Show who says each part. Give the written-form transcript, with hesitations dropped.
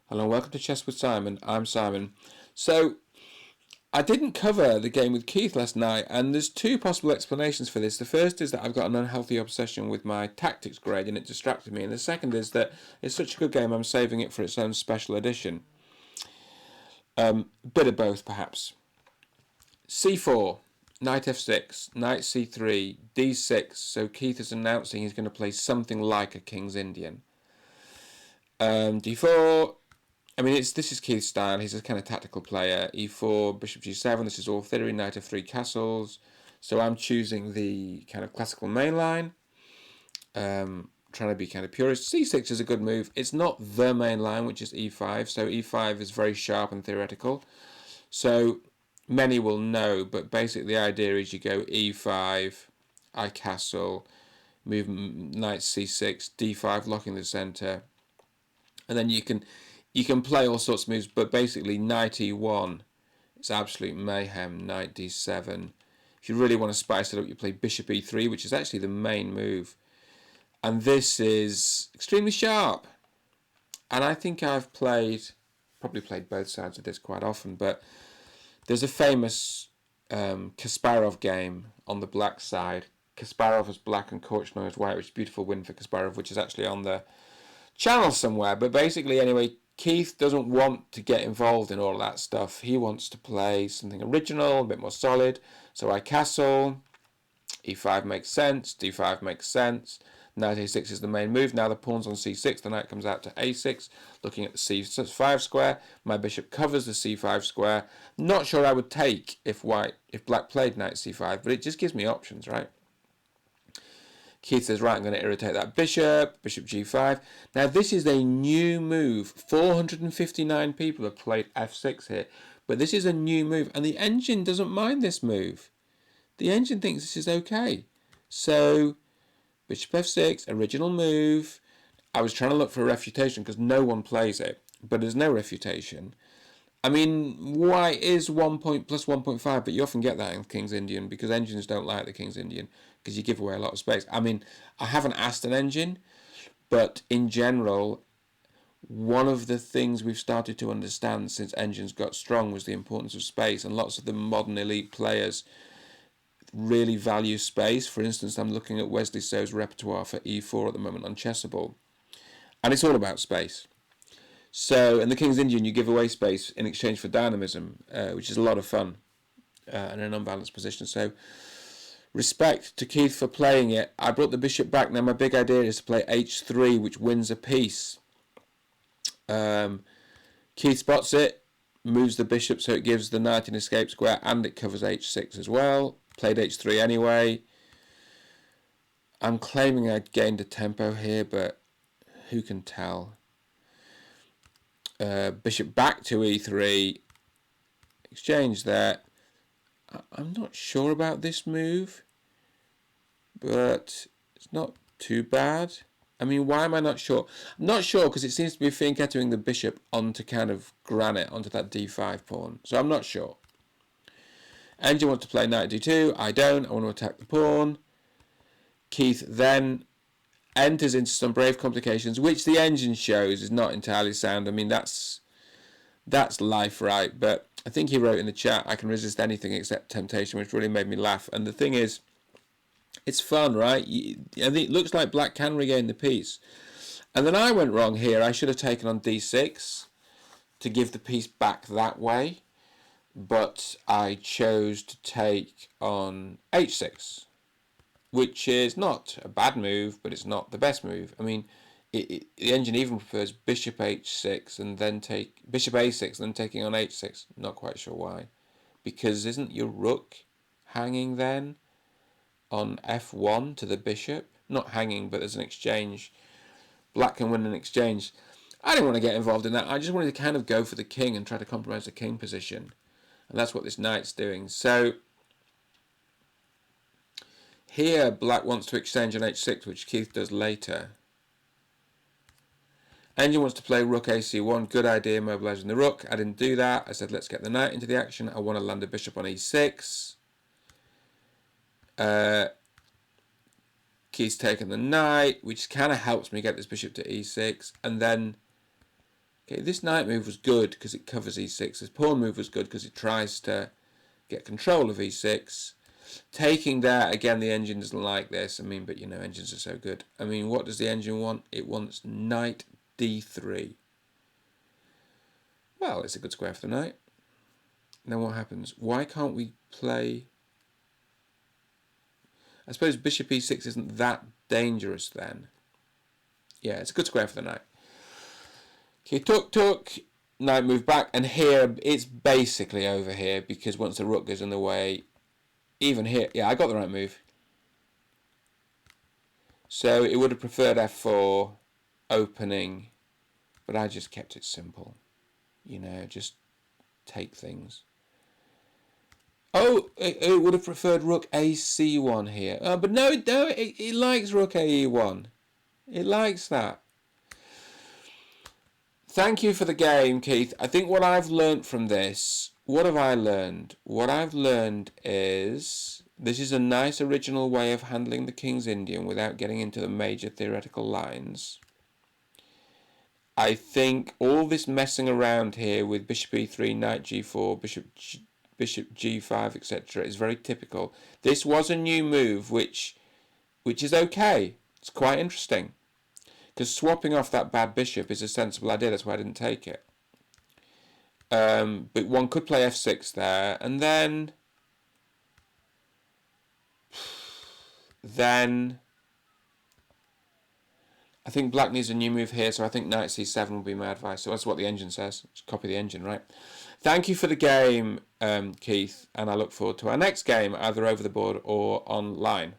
Speaker 1: Hello and welcome to Chess with Simon. I'm Simon. So, I didn't cover the game with Keith last night, and there's two possible explanations for this. The first is that I've got an unhealthy obsession with my tactics grade and it distracted me, and the second is that it's such a good game I'm saving it for its own special edition. Bit of both, perhaps. C4, knight f6, knight c3, d6, so Keith is announcing he's going to play something like a King's Indian. D4, I mean, this is Keith's style. He's a kind of tactical player. E4, bishop g7. This is all theory. Knight f3 castles. So I'm choosing the kind of classical main line. Trying to be kind of purist. C6 is a good move. It's not the main line, which is e5. So e5 is very sharp and theoretical. So many will know, but basically the idea is you go e5, I castle, move knight c6, d5, locking the center, and then you can play all sorts of moves, but basically knight e1, it's absolute mayhem. Knight d7. If you really want to spice it up, you play bishop e3, which is actually the main move. And this is extremely sharp. And I think I've probably played both sides of this quite often, but there's a famous Kasparov game on the black side. Kasparov is black and Korchnoi is white, which is a beautiful win for Kasparov, which is actually on the channel somewhere. But basically, anyway, Keith doesn't want to get involved in all of that stuff. He wants to play something original, a bit more solid. So I castle, e5 makes sense, d5 makes sense, knight a6 is the main move. Now the pawn's on c6, the knight comes out to a6, looking at the c5 square. My bishop covers the c5 square. Not sure I would take if black played knight c5, but it just gives me options, right? Keith says, right, I'm going to irritate that bishop g5. Now, this is a new move. 459 people have played f6 here, but this is a new move, and the engine doesn't mind this move. The engine thinks this is okay. So, bishop f6, original move. I was trying to look for a refutation because no one plays it, but there's no refutation. I mean, white is 1 point plus 1.5, but you often get that in King's Indian because engines don't like the King's Indian because you give away a lot of space. I mean, I haven't asked an engine, but in general, one of the things we've started to understand since engines got strong was the importance of space, and lots of the modern elite players really value space. For instance, I'm looking at Wesley So's repertoire for e4 at the moment on Chessable, and it's all about space. So in the King's Indian, you give away space in exchange for dynamism, which is a lot of fun in an unbalanced position. So respect to Keith for playing it. I brought the bishop back. Now my big idea is to play h3, which wins a piece. Keith spots it, moves the bishop so it gives the knight an escape square, and it covers h6 as well. Played h3 anyway. I'm claiming I gained a tempo here, but who can tell? Bishop back to e3, exchange there. I'm not sure about this move, but it's not too bad. I mean, why am I not sure? I'm not sure because it seems to be fianchettoing the bishop onto kind of granite, onto that d5 pawn. So I'm not sure. Engine wants to play knight d2. I don't. I want to attack the pawn. Keith then enters into some brave complications, which the engine shows is not entirely sound. I mean, that's life, right? But I think he wrote in the chat, I can resist anything except temptation, which really made me laugh. And the thing is, it's fun, right? I think it looks like black can regain the piece. And then I went wrong here. I should have taken on d6 to give the piece back that way. But I chose to take on h6. Which is not a bad move, but it's not the best move. I mean, the engine even prefers bishop h6 and then bishop a6 and then taking on h6. Not quite sure why. Because isn't your rook hanging then on f1 to the bishop? Not hanging, but there's an exchange. Black can win an exchange. I didn't want to get involved in that. I just wanted to kind of go for the king and try to compromise the king position. And that's what this knight's doing. So here, black wants to exchange on h6, which Keith does later. Engine wants to play rook ac1. Good idea, mobilising the rook. I didn't do that. I said, let's get the knight into the action. I want to land a bishop on e6. Keith's taken the knight, which kind of helps me get this bishop to e6. And then Okay, this knight move was good because it covers e6. This pawn move was good because it tries to get control of e6. Taking that, again, the engine doesn't like this. I mean, but you know, engines are so good. I mean, what does the engine want? It wants knight d3. Well, it's a good square for the knight. Then what happens? Why can't we play... I suppose bishop e6 isn't that dangerous then. Yeah, it's a good square for the knight. Okay, took, knight move back, and here it's basically over here because once the rook goes in the way, even here, yeah, I got the right move. So it would have preferred f4 opening, but I just kept it simple. You know, just take things. Oh, it would have preferred rook ac1 here. But no, it likes rook ae1. It likes that. Thank you for the game, Keith. I think what I've learnt from this, what have I learned? What I've learned is this is a nice original way of handling the King's Indian without getting into the major theoretical lines. I think all this messing around here with bishop e3, knight g4, bishop g5, etc. is very typical. This was a new move which is okay. It's quite interesting. Because swapping off that bad bishop is a sensible idea. That's why I didn't take it. But one could play f6 there, and then I think black needs a new move here, so I think knight c7 will be my advice. So that's what the engine says. Just copy the engine, right? Thank you for the game, Keith, and I look forward to our next game, either over the board or online.